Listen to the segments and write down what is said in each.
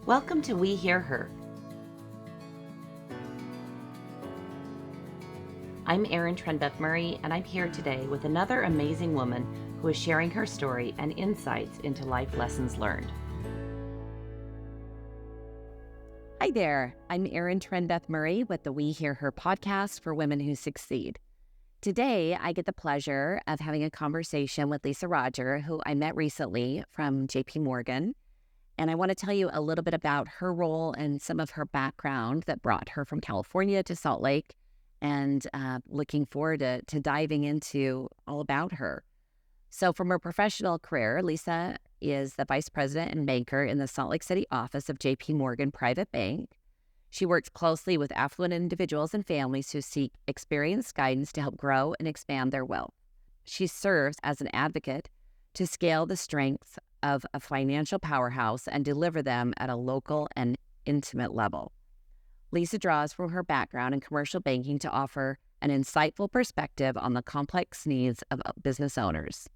Welcome to We Hear Her. I'm Erin Trenbeth Murray, and I'm here today with another amazing woman who is sharing her story and insights into life lessons learned. Hi there, I'm Erin Trenbeth Murray with the We Hear Her podcast for women who succeed. Today, I get the pleasure of having a conversation with Liese Rodger, who I met recently from JP Morgan. And I want to tell you a little bit about her role and some of her background that brought her from California to Salt Lake, and looking forward to diving into all about her. So from her professional career, Liese is the vice president and banker in the Salt Lake City office of JP Morgan Private Bank. She works closely with affluent individuals and families who seek experienced guidance to help grow and expand their wealth. She serves as an advocate to scale the strengths of a financial powerhouse and deliver them at a local and intimate level. Liese draws from her background in commercial banking to offer an insightful perspective on the complex needs of business owners.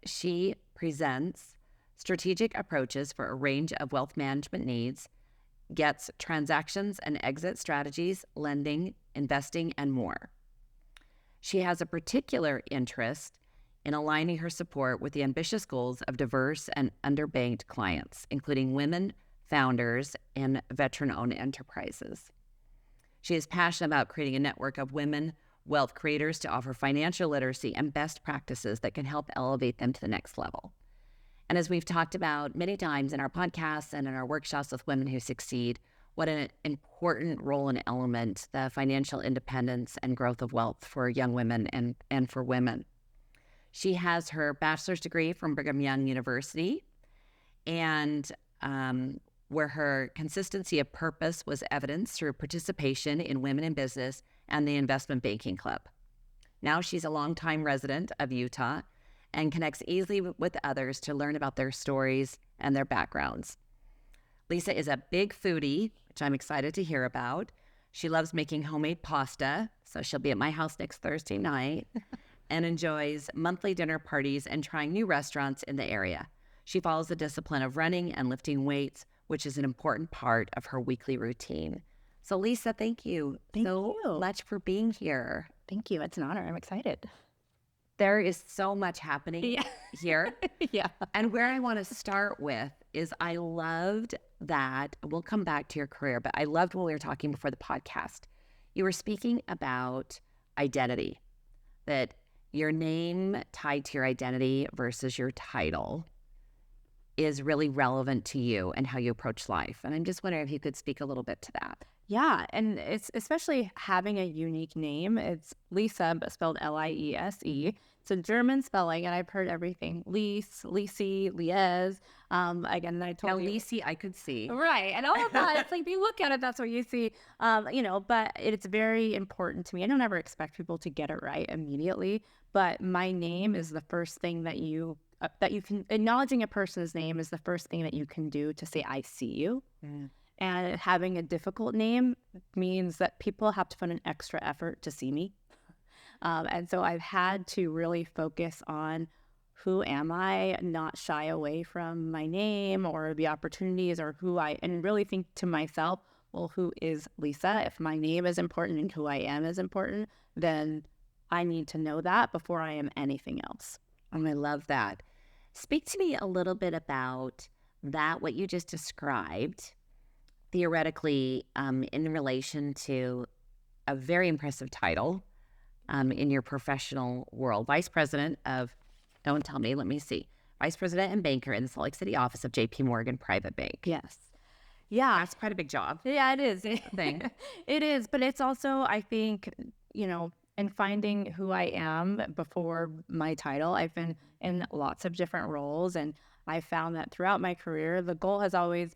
She presents strategic approaches for a range of wealth management needs, gets transactions and exit strategies, lending, investing, and more. She has a particular interest in aligning her support with the ambitious goals of diverse and underbanked clients, including women, founders, and veteran-owned enterprises. She is passionate about creating a network of women wealth creators to offer financial literacy and best practices that can help elevate them to the next level. And as we've talked about many times in our podcasts and in our workshops with women who succeed, what an important role and element the financial independence and growth of wealth for young women and for women. She has her bachelor's degree from Brigham Young University, and where her consistency of purpose was evidenced through participation in Women in Business and the Investment Banking Club. Now she's a longtime resident of Utah and connects easily with others to learn about their stories and their backgrounds. Liese is a big foodie, which I'm excited to hear about. She loves making homemade pasta, so she'll be at my house next Thursday night, and enjoys monthly dinner parties and trying new restaurants in the area. She follows the discipline of running and lifting weights, which is an important part of her weekly routine. So Liese, thank you so much for being here. Thank you. It's an honor. I'm excited. There is so much happening here. Yeah. And where I want to start with is I loved that, we'll come back to your career, but I loved when we were talking before the podcast. You were speaking about identity, that your name tied to your identity versus your title is really relevant to you and how you approach life. And I'm just wondering if you could speak a little bit to that. Yeah. And it's especially having a unique name. It's Liese, but spelled Liese. It's a German spelling, and I've heard everything. Liese, Liese. Again, I told you. Liese, I could see. Right. And all of that, it's like, if you look at it, that's what you see. But it's very important to me. I don't ever expect people to get it right immediately, but my name is the first thing that you can, acknowledging a person's name is the first thing that you can do to say, I see you. Mm. And having a difficult name means that people have to put an extra effort to see me. And so I've had to really focus on who am I, not shy away from my name or the opportunities or and really think to myself, well, who is Liese? If my name is important and who I am is important, then I need to know that before I am anything else. And I love that. Speak to me a little bit about that, what you just described, theoretically, in relation to a very impressive title in your professional world. Vice President of, don't tell me, let me see. Vice President and banker in the Salt Lake City office of JP Morgan Private Bank. Yes. Yeah. That's quite a big job. Yeah, it is. Thing. It is. But it's also, I think, in finding who I am before my title, I've been in lots of different roles, and I found that throughout my career, the goal has always,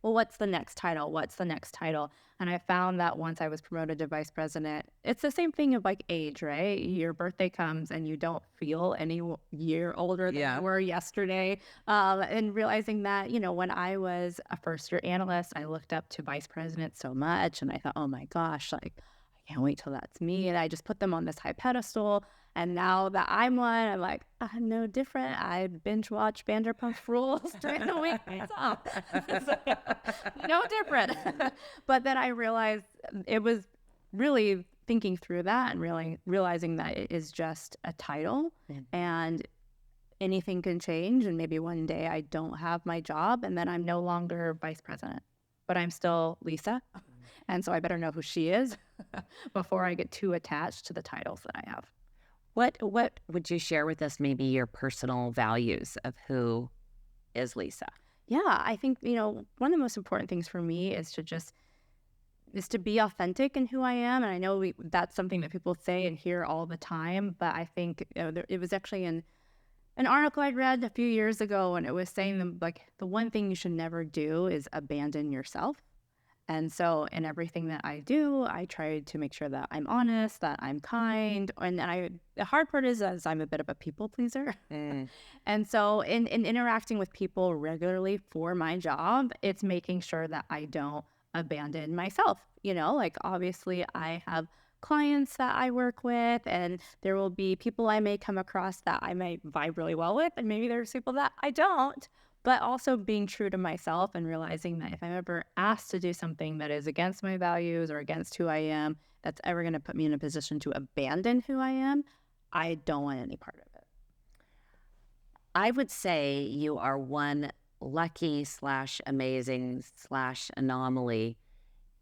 well, what's the next title? What's the next title? And I found that once I was promoted to vice president, it's the same thing of like age, right? Your birthday comes and you don't feel any year older than you were yesterday. And realizing that, when I was a first year analyst, I looked up to vice president so much, and I thought, oh my gosh, like, I can't wait till that's me. And I just put them on this high pedestal. And now that I'm one, I'm like, I'm no different. I binge watch Vanderpump Rules during the week. So, no different. But then I realized it was really thinking through that and really realizing that it is just a title and anything can change. And maybe one day I don't have my job and then I'm no longer vice president, but I'm still Lisa. And so I better know who she is before I get too attached to the titles that I have. What would you share with us, maybe your personal values of who is Lisa? Yeah, I think, one of the most important things for me is to be authentic in who I am. And I know that's something that people say and hear all the time, but I think it was actually in an article I'd read a few years ago, and it was saying the one thing you should never do is abandon yourself. And so in everything that I do, I try to make sure that I'm honest, that I'm kind. And the hard part is I'm a bit of a people pleaser. And so in interacting with people regularly for my job, it's making sure that I don't abandon myself. Obviously I have clients that I work with, and there will be people I may come across that I might vibe really well with, and maybe there's people that I don't. But also being true to myself and realizing that if I'm ever asked to do something that is against my values or against who I am, that's ever going to put me in a position to abandon who I am, I don't want any part of it. I would say you are one lucky / amazing / anomaly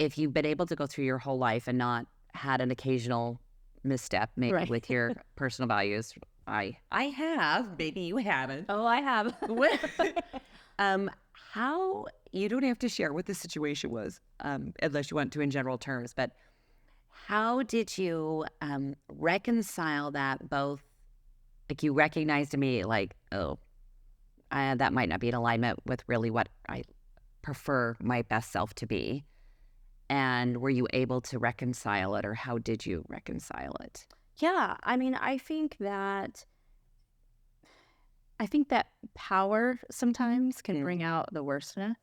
if you've been able to go through your whole life and not had an occasional misstep maybe with your personal values. I have, maybe you haven't. Oh, I have. How, you don't have to share what the situation was, unless you want to in general terms, but how did you reconcile that both, like you recognized immediately, like, oh, that might not be in alignment with really what I prefer my best self to be. And were you able to reconcile it, or how did you reconcile it? Yeah, I mean, I think that power sometimes can bring out the worst in us.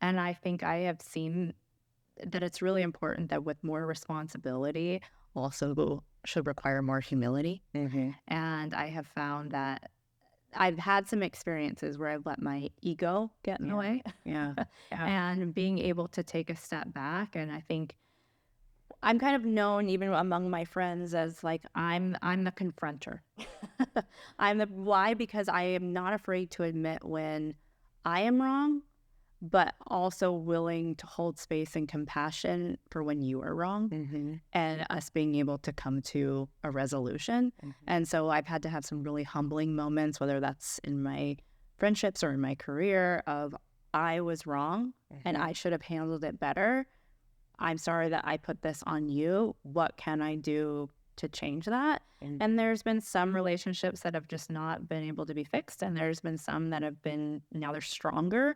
And I think I have seen that it's really important that with more responsibility also should require more humility. And I have found that I've had some experiences where I've let my ego get in the way. And being able to take a step back. And I think I'm kind of known even among my friends as like, I'm the confronter. Why? Because I am not afraid to admit when I am wrong, but also willing to hold space and compassion for when you are wrong, and us being able to come to a resolution. And so I've had to have some really humbling moments, whether that's in my friendships or in my career, of I was wrong and I should have handled it better. I'm sorry that I put this on you. What can I do to change that? And there's been some relationships that have just not been able to be fixed. And there's been some that have been, now they're stronger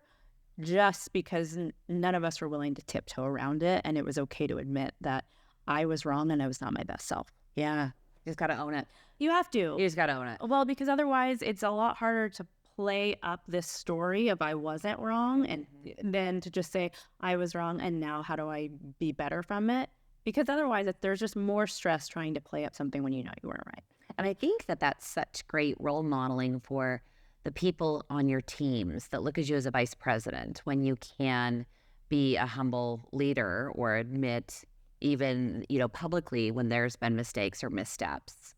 just because none of us were willing to tiptoe around it. And it was okay to admit that I was wrong and I was not my best self. Yeah. You just got to own it. You have to. You just got to own it. Well, because otherwise it's a lot harder to play up this story of I wasn't wrong and then to just say I was wrong and now how do I be better from it? Because otherwise there's just more stress trying to play up something when you know you weren't right. And I think that that's such great role modeling for the people on your teams that look at you as a vice president, when you can be a humble leader or admit even, publicly when there's been mistakes or missteps.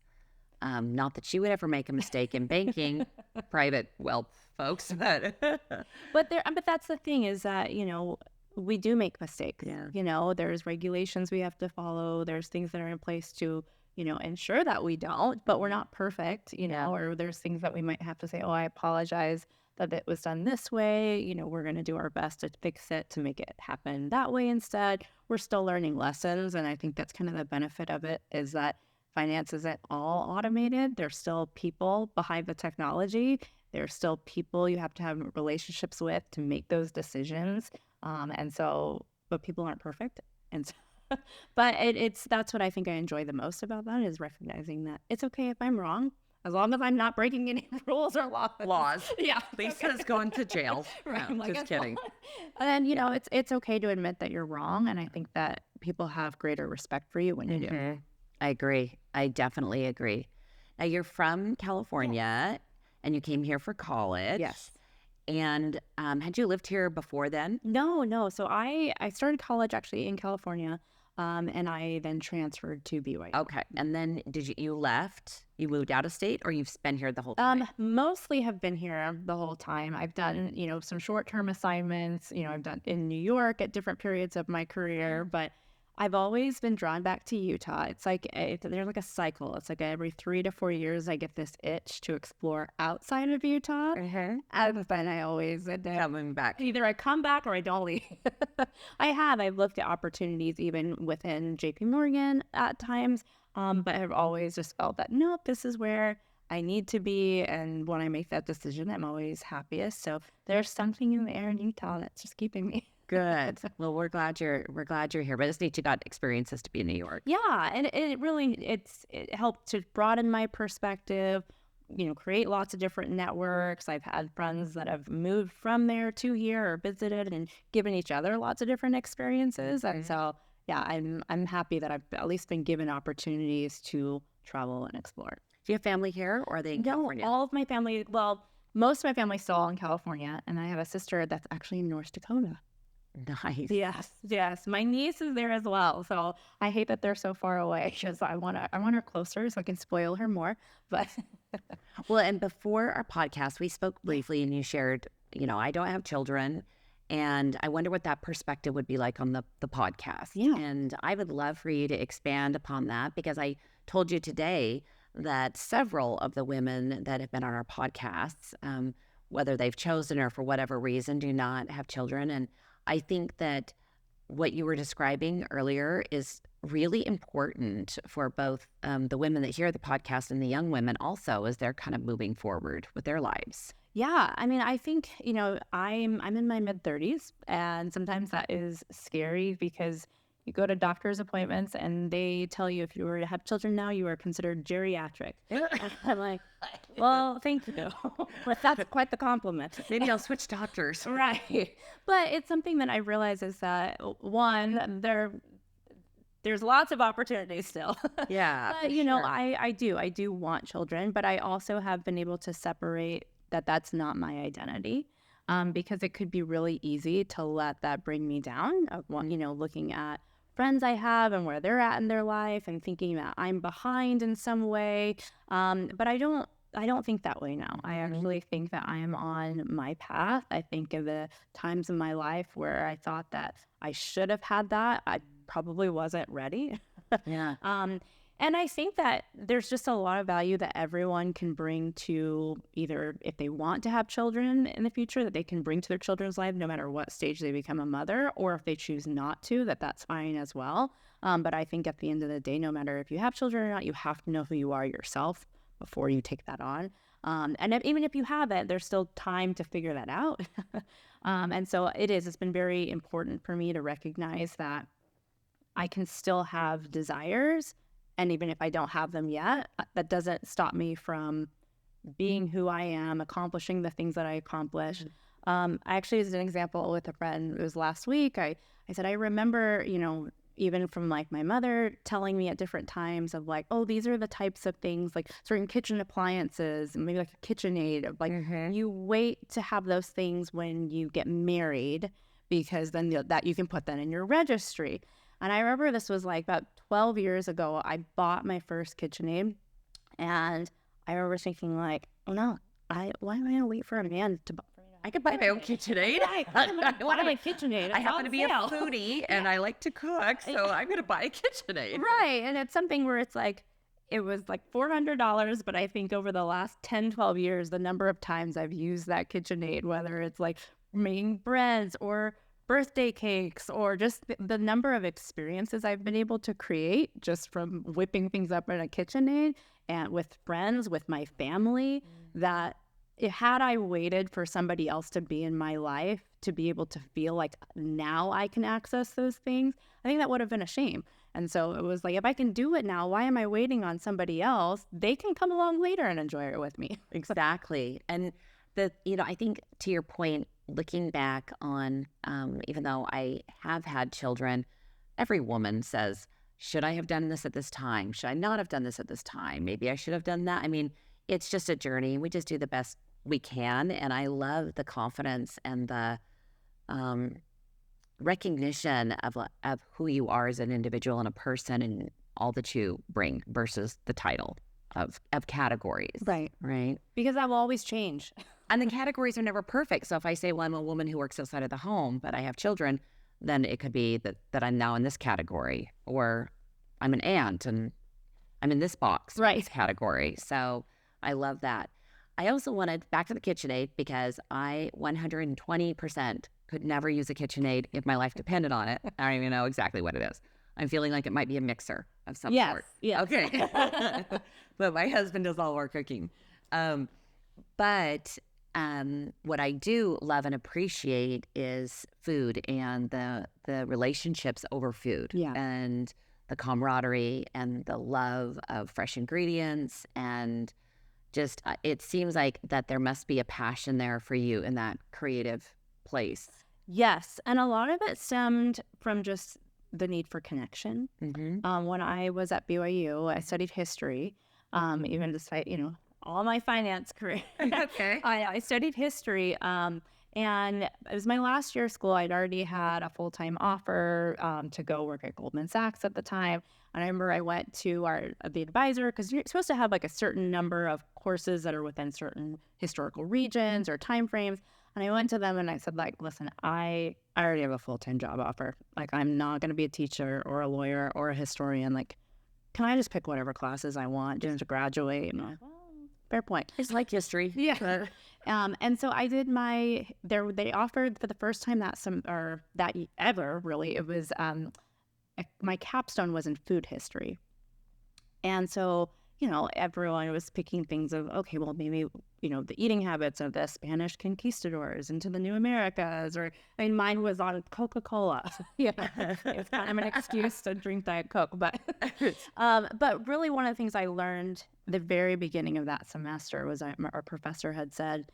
Not that you would ever make a mistake in banking, private wealth folks, but but that's the thing is that, we do make mistakes. Yeah. There's regulations we have to follow. There's things that are in place to, ensure that we don't, but we're not perfect, or there's things that we might have to say, oh, I apologize that it was done this way. We're going to do our best to fix it, to make it happen that way instead. We're still learning lessons. And I think that's kind of the benefit of it, is that finance isn't all automated. There's still people behind the technology. There's still people you have to have relationships with to make those decisions. But people aren't perfect. And so, but that's what I think I enjoy the most about that, is recognizing that it's okay if I'm wrong, as long as I'm not breaking any rules or laws. Yeah. Lisa's going to jail. Right. No, just kidding. And it's okay to admit that you're wrong. And I think that people have greater respect for you when you do. I agree. I definitely agree. Now you're from California and you came here for college. Yes. And had you lived here before then? No. So I started college actually in California, and I then transferred to BYU. Okay. And then you left, you moved out of state, or you've been here the whole time? Mostly have been here the whole time. I've done, some short-term assignments, I've done in New York at different periods of my career, but I've always been drawn back to Utah. It's like there's like a cycle. It's like every 3 to 4 years, I get this itch to explore outside of Utah. And then I always end up Coming back. either I come back or I don't leave. I've looked at opportunities even within JP Morgan at times, but I've always just felt that, nope, this is where I need to be. And when I make that decision, I'm always happiest. So there's something in the air in Utah that's just keeping me. Good. Well, we're glad you're here. But it's neat you got experiences to be in New York. Yeah, and it helped to broaden my perspective, create lots of different networks. I've had friends that have moved from there to here or visited and given each other lots of different experiences. And so, yeah, I'm happy that I've at least been given opportunities to travel and explore. Do you have family here or are they in California? All of my family, well, most of my family's still in California, and I have a sister that's actually in North Dakota. Nice. Yes. My niece is there as well. So I hate that they're so far away because I want her closer so I can spoil her more. But well, and before our podcast, we spoke briefly and you shared, I don't have children. And I wonder what that perspective would be like on the podcast. Yeah. And I would love for you to expand upon that because I told you today that several of the women that have been on our podcasts, whether they've chosen or for whatever reason, do not have children. And I think that what you were describing earlier is really important for both the women that hear the podcast and the young women also as they're kind of moving forward with their lives. Yeah, I mean, I think, I'm in my mid-30s, and sometimes that is scary because you go to doctor's appointments and they tell you if you were to have children now, you are considered geriatric. And I'm like, well, thank you. But that's quite the compliment. Maybe I'll switch doctors. Right. But it's something that I realize is that, one, there's lots of opportunities still. Yeah. But, sure. I do want children, but I also have been able to separate that's not my identity. Because it could be really easy to let that bring me down. Looking at friends I have and where they're at in their life and thinking that I'm behind in some way. But I don't think that way now. I actually think that I am on my path. I think of the times in my life where I thought that I should have had that. I probably wasn't ready. Yeah. And I think that there's just a lot of value that everyone can bring to either if they want to have children in the future, that they can bring to their children's life, no matter what stage they become a mother, or if they choose not to, that's fine as well. But I think at the end of the day, no matter if you have children or not, you have to know who you are yourself before you take that on. Even if you have it, there's still time to figure that out. And so it's been very important for me to recognize that I can still have desires. And even if I don't have them yet, that doesn't stop me from being who I am, accomplishing the things that I accomplish. Actually, as an example with a friend, it was last week, I said, I remember, even from like my mother telling me at different times of like, oh, these are the types of things like certain kitchen appliances, maybe like a KitchenAid, of like you wait to have those things when you get married because then that you can put that in your registry. And I remember this was like about 12 years ago, I bought my first KitchenAid, and I remember thinking like, oh no, why am I going to wait for a man to buy? I could buy my own KitchenAid. I want a KitchenAid. I happen to be a foodie and I like to cook, so I'm going to buy a KitchenAid. Right, and it's something where it's like, it was like $400, but I think over the last 10, 12 years, the number of times I've used that KitchenAid, whether it's like making breads or birthday cakes or just the number of experiences I've been able to create just from whipping things up in a KitchenAid and with friends, with my family, that had I waited for somebody else to be in my life to be able to feel like now I can access those things, I think that would have been a shame. And so it was like, if I can do it now, why am I waiting on somebody else? They can come along later and enjoy it with me. Exactly. And I think to your point, looking back on, even though I have had children, every woman says should I have done this at this time? Should I not have done this at this time? Maybe I should have done that. I mean, it's just a journey. We just do the best we can. And I love the confidence and the um, recognition of who you are as an individual and a person and all that you bring versus the title of categories. Right. Right. Because that will always change. And the categories are never perfect. So if I say, well, I'm a woman who works outside of the home, but I have children, then it could be that I'm now in this category, or I'm an aunt and I'm in this box, Right. this category. So I love that. I also wanted back to the KitchenAid because I 120% could never use a KitchenAid if my life depended on it. I don't even know exactly what it is. I'm feeling like it might be a mixer of some sort. Yes. Okay. But my husband does all our cooking. But what I do love and appreciate is food and the relationships over food. Yeah. And the camaraderie and the love of fresh ingredients. And just it seems like that there must be a passion there for you in that creative place. Yes. And a lot of it stemmed from just the need for connection. Mm-hmm. When I was at BYU, I studied history, even despite, all my finance career. Okay. I studied history. And it was my last year of school. I'd already had a full-time offer to go work at Goldman Sachs at the time. And I remember I went to the advisor, because you're supposed to have like a certain number of courses that are within certain historical regions or time frames. And I went to them and I said, like, listen, I already have a full-time job offer. Like, I'm not going to be a teacher or a lawyer or a historian. Like, can I just pick whatever classes I want just to graduate? And I'm like, well, fair point. It's like history. Yeah. And so I did they offered for the first time ever, really, it was, my capstone was in food history. And so, everyone was picking things of, okay, well, maybe, the eating habits of the Spanish conquistadors into the New Americas, mine was on Coca-Cola. It's kind of an excuse to drink Diet Coke, but really one of the things I learned the very beginning of that semester was our professor had said,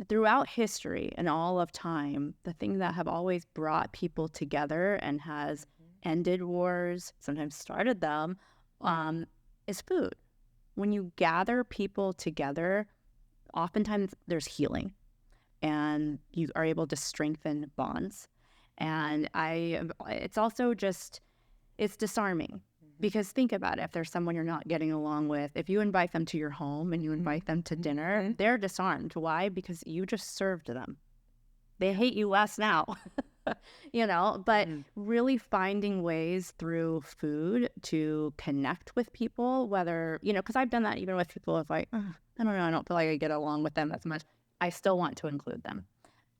throughout history and all of time, the thing that have always brought people together and has ended wars, sometimes started them, is food. When you gather people together, oftentimes there's healing and you are able to strengthen bonds. And it's also it's disarming. Because think about it, if there's someone you're not getting along with, if you invite them to your home and you invite them to dinner, they're disarmed. Why? Because you just served them. They hate you less now, but really finding ways through food to connect with people, whether, because I've done that even with people if I don't know, I don't feel like I get along with them as much. I still want to include them.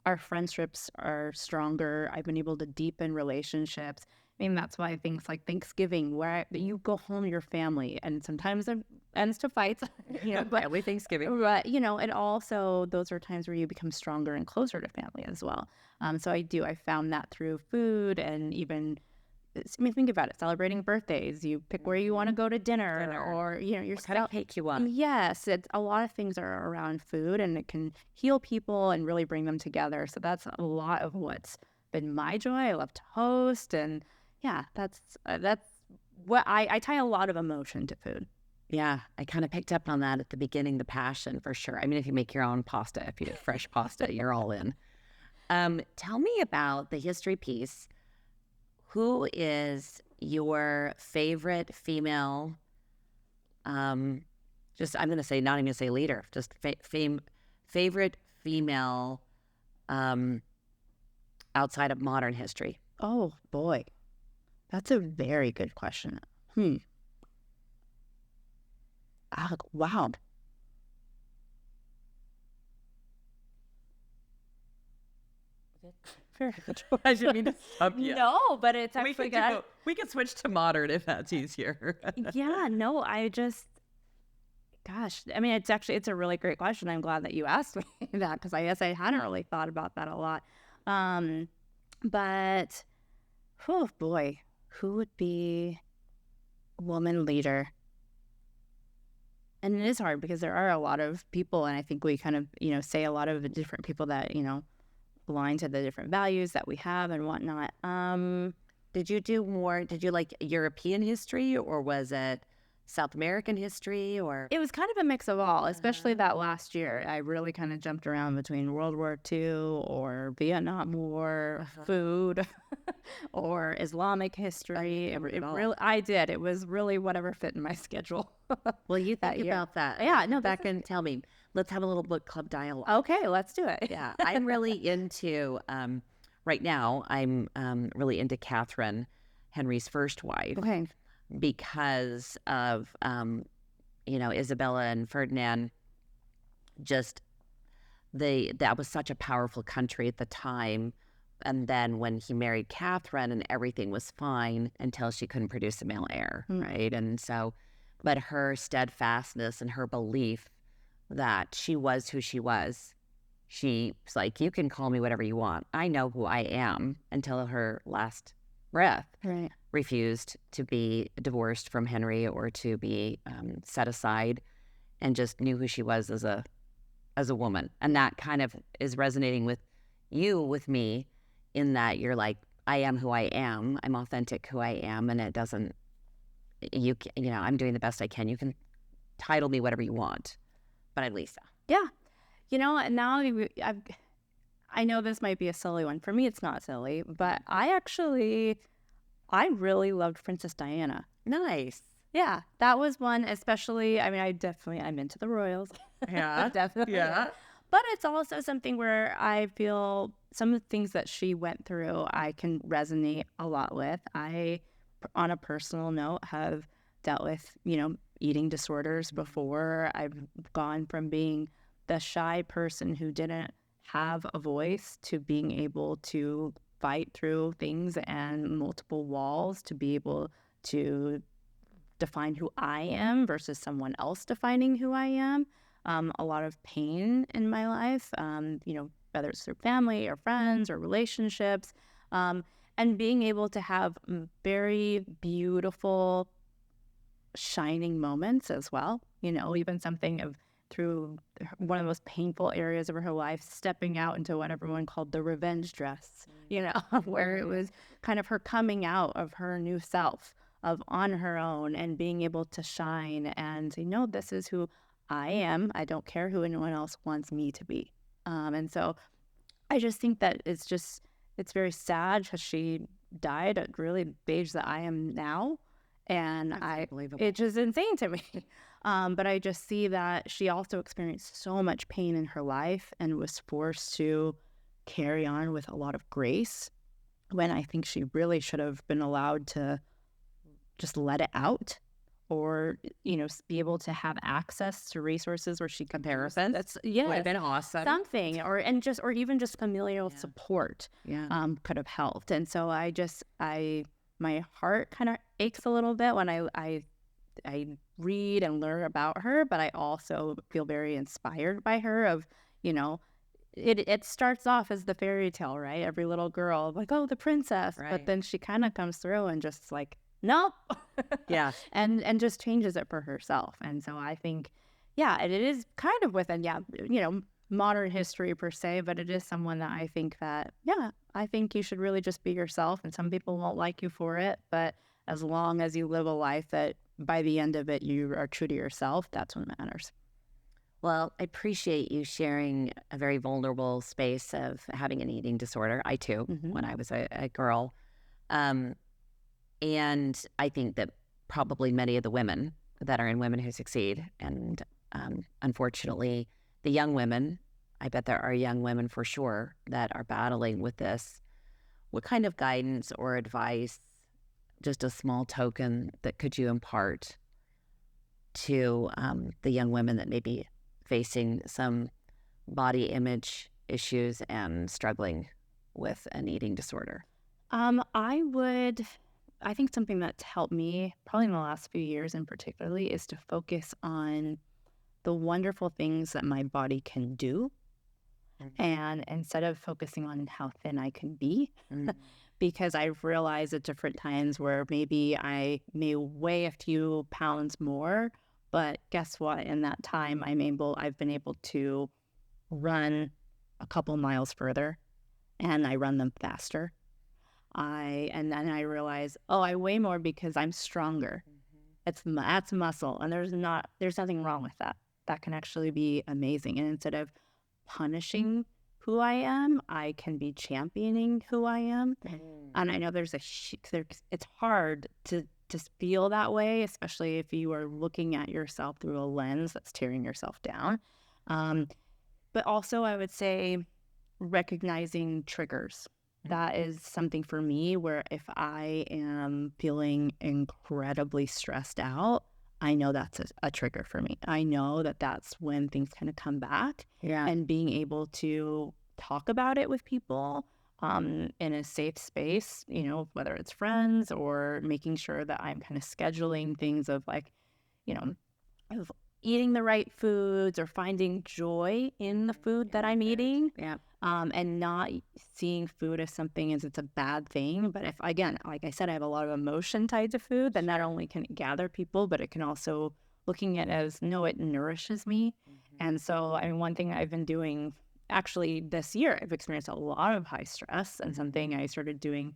Our friendships are stronger. I've been able to deepen relationships. That's why things like Thanksgiving, where you go home to your family, and sometimes it ends to fights, but Family Thanksgiving. But, and also those are times where you become stronger and closer to family as well. So I found that through food, and even, think about it, celebrating birthdays. You pick where you want to go to dinner. Or, what kind of cake you want. Yes, a lot of things are around food, and it can heal people and really bring them together. So that's a lot of what's been my joy. I love to host, and yeah, that's what I tie a lot of emotion to food. Yeah, I kind of picked up on that at the beginning, the passion for sure. If you make your own pasta, if you do fresh pasta, you're all in. Tell me about the history piece. Who is your favorite female, I'm going to say, not even going to say leader, just favorite female outside of modern history? Oh, boy. That's a very good question. Wow. Very good. I didn't mean to stop you. No, but it's actually good. We could switch to modern if that's easier. Yeah, no, it's a really great question. I'm glad that you asked me that, because I guess I hadn't really thought about that a lot. But, oh boy, who would be a woman leader? And it is hard because there are a lot of people, and I think we kind of, say a lot of the different people that, align to the different values that we have and whatnot. Did you do more? Did you like European history, or was it South American history, or? It was kind of a mix of all, especially that last year. I really kind of jumped around between World War II or Vietnam War, food, or Islamic history. I did. It was really whatever fit in my schedule. Well, you that think year. about that. Yeah, no, Back and tell me. Let's have a little book club dialogue. Okay, let's do it. Yeah, I'm really into. Right now, I'm really into Catherine, Henry's first wife, Okay. because of Isabella and Ferdinand. Just that was such a powerful country at the time. And then when he married Catherine, and everything was fine until she couldn't produce a male heir, right? And so, but her steadfastness and her belief that she was who she was, she's like, you can call me whatever you want. I know who I am, until her last breath. Right. Refused to be divorced from Henry or to be set aside, and just knew who she was as a woman. And that kind of is resonating with me, in that you're like, I am who I am. I'm authentic who I am, and it doesn't. I'm doing the best I can. You can title me whatever you want, but I'm Lisa. Yeah. And now I know this might be a silly one. For me, it's not silly, but I really loved Princess Diana. Nice. Yeah, that was one, especially, I'm into the royals. Yeah. Definitely. Yeah. But it's also something where I feel some of the things that she went through, I can resonate a lot with. I, on a personal note, have dealt with, eating disorders before. I've gone from being the shy person who didn't have a voice to being able to fight through things and multiple walls to be able to define who I am versus someone else defining who I am. A lot of pain in my life, whether it's through family or friends or relationships, and being able to have very beautiful, shining moments as well. Even something of through one of the most painful areas of her life, stepping out into what everyone called the revenge dress, where it was kind of her coming out of her new self, of on her own, and being able to shine and this is who I am. I don't care who anyone else wants me to be. And so I just think that it's very sad because she died at really the age that I am now. And it's just insane to me. But I just see that she also experienced so much pain in her life and was forced to carry on with a lot of grace, when I think she really should have been allowed to just let it out, or be able to have access to resources where she could Comparison. would Would have been awesome. something, or even just familial support could have helped. And so my heart kind of aches a little bit when I read and learn about her, but I also feel very inspired by her. Of it starts off as the fairy tale, right? Every little girl like, oh, the princess, Right. but then she kind of comes through and just like, nope. Yeah. and just changes it for herself. And so I think, it is kind of within, modern history per se, but it is someone that I think you should really just be yourself, and some people won't like you for it, but as long as you live a life that by the end of it, you are true to yourself, that's what matters. Well, I appreciate you sharing a very vulnerable space of having an eating disorder. I too, when I was a girl. And I think that probably many of the women that are in Women Who Succeed, and unfortunately, the young women, I bet there are young women for sure that are battling with this. What kind of guidance or advice, just a small token, that could you impart to the young women that may be facing some body image issues and struggling with an eating disorder? I think something that's helped me probably in the last few years in particularly is to focus on the wonderful things that my body can do. And instead of focusing on how thin I can be, because I've realized at different times where maybe I may weigh a few pounds more, but guess what? In that time, I've been able to run a couple miles further, and I run them faster. and then I realize, oh, I weigh more because I'm stronger. That's muscle, and there's nothing wrong with that. That can actually be amazing. And instead of punishing who I am, I can be championing who I am. And I know it's hard to feel that way, especially if you are looking at yourself through a lens that's tearing yourself down. But also, I would say recognizing triggers. That is something for me where if I am feeling incredibly stressed out, I know that's a trigger for me. I know that that's when things kind of come back. Yeah. And being able to talk about it with people in a safe space, whether it's friends or making sure that I'm kind of scheduling things of like, of eating the right foods or finding joy in the food that I'm eating. Yeah. And not seeing food as something as it's a bad thing. But if, again, like I said, I have a lot of emotion tied to food, then not only can it gather people, but it can also looking at it as, no, it nourishes me. And so, I mean, one thing I've been doing actually this year, I've experienced a lot of high stress, and something I started doing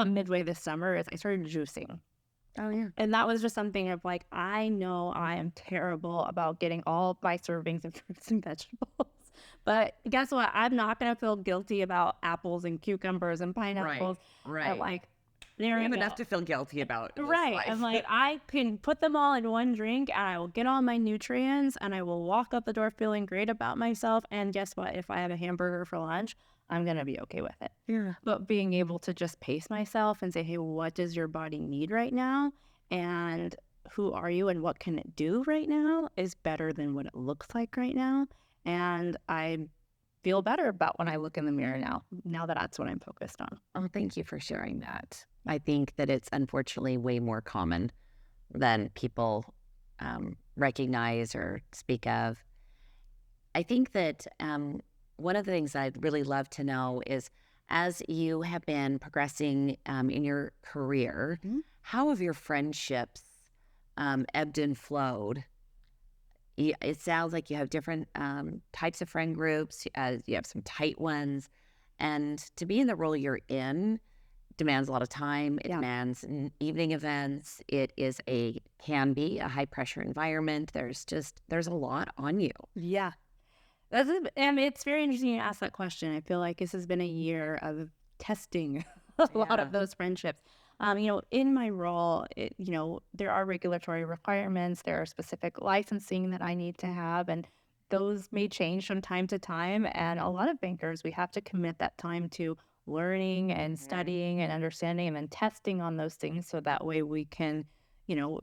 midway this summer is I started juicing. Oh, yeah. And that was just something of like, I know I am terrible about getting all my servings of fruits and vegetables. But guess what? I'm not going to feel guilty about apples and cucumbers and pineapples. Right. I'm like, there We you have go. enough to feel guilty about. in this Right. life. I'm like, I can put them all in one drink and I will get all my nutrients and I will walk out the door feeling great about myself. And guess what? If I have a hamburger for lunch, I'm going to be okay with it. Yeah. But being able to just pace myself and say, hey, what does your body need right now? And who are you and what can it do right now is better than what it looks like right now. And I feel better about when I look in the mirror now that that's what I'm focused on. Oh, thank you for sharing that. I think that it's unfortunately way more common than people recognize or speak of. I think that one of the things I'd really love to know is, as you have been progressing in your career, how have your friendships ebbed and flowed? It sounds like you have different types of friend groups. You have some tight ones. And to be in the role you're in demands a lot of time. It demands evening events. Can be a high pressure environment. There's a lot on you. Yeah. And it's very interesting you ask that question. I feel like this has been a year of testing a lot of those friendships. In my role, there are regulatory requirements. There are specific licensing that I need to have, and those may change from time to time. And a lot of bankers, we have to commit that time to learning and studying and understanding and then testing on those things so that way we can,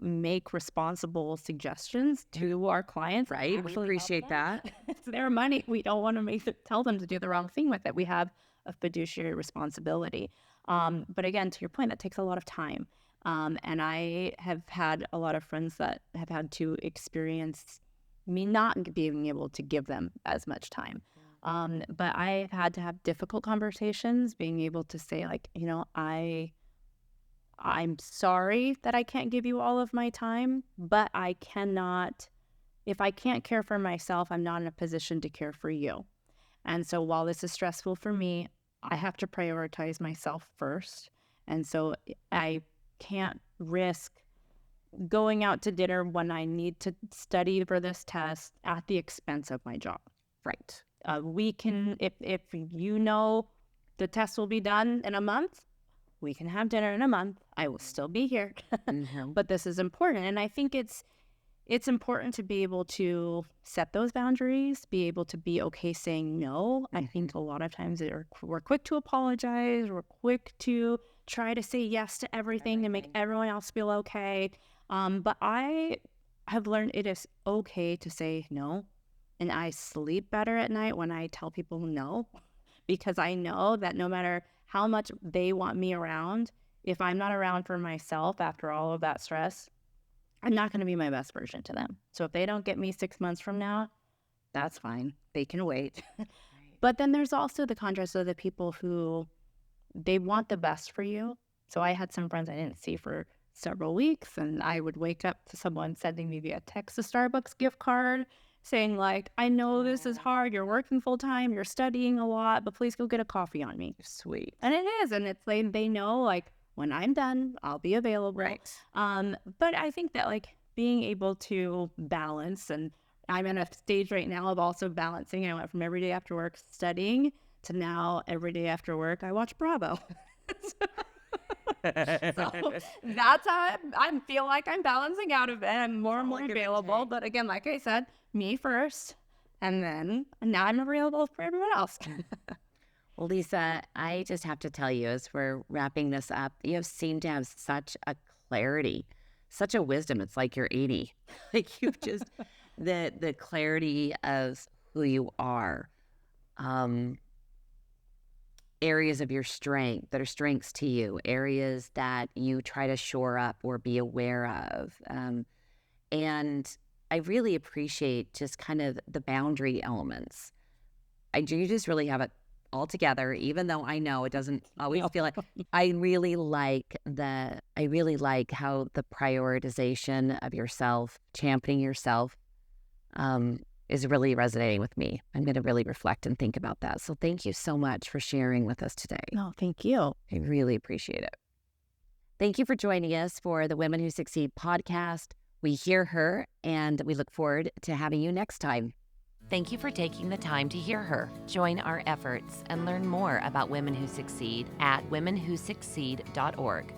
make responsible suggestions to our clients. Right. We appreciate that. It's their money. We don't want to tell them to do the wrong thing with it. We have a fiduciary responsibility. But again, to your point, that takes a lot of time. And I have had a lot of friends that have had to experience me not being able to give them as much time. But I've had to have difficult conversations, being able to say like, I'm sorry that I can't give you all of my time, but I cannot, if I can't care for myself, I'm not in a position to care for you. And so while this is stressful for me, I have to prioritize myself first. And so I can't risk going out to dinner when I need to study for this test at the expense of my job. Right. We can, if the test will be done in a month, we can have dinner in a month. I will still be here. But this is important. And I think it's important to be able to set those boundaries, be able to be okay saying no. I think a lot of times we're quick to apologize. We're quick to try to say yes to everything to make everyone else feel okay. But I have learned it is okay to say no. And I sleep better at night when I tell people no, because I know that no matter how much they want me around, if I'm not around for myself after all of that stress, I'm not going to be my best version to them. So if they don't get me 6 months from now, that's fine. They can wait. But then there's also the contrast of the people who they want the best for you. So I had some friends I didn't see for several weeks, and I would wake up to someone sending me via text a Starbucks gift card. saying like, I know this is hard. You're working full time. You're studying a lot, but please go get a coffee on me. Sweet. And it is. And it's like, they know like when I'm done, I'll be available. Right. But I think that like being able to balance, and I'm in a stage right now of also balancing. I went from every day after work studying to now every day after work, I watch Bravo. So that's how I feel like I'm balancing out of it. I'm more and more available. But again, like I said, me first. And then now I'm available for everyone else. Well, Lisa, I just have to tell you, as we're wrapping this up, you have seemed to have such a clarity, such a wisdom. It's like you're 80. Like you've just the clarity of who you are. Areas of your strength that are strengths to you, areas that you try to shore up or be aware of. And I really appreciate just kind of the boundary elements. You just really have it all together, even though I know it doesn't always feel like. I really like how the prioritization of yourself, championing yourself, is really resonating with me. I'm going to really reflect and think about that. So thank you so much for sharing with us today. No, thank you. I really appreciate it. Thank you for joining us for the Women Who Succeed podcast. We hear her, and we look forward to having you next time. Thank you for taking the time to hear her. Join our efforts and learn more about Women Who Succeed at womenwhosucceed.org.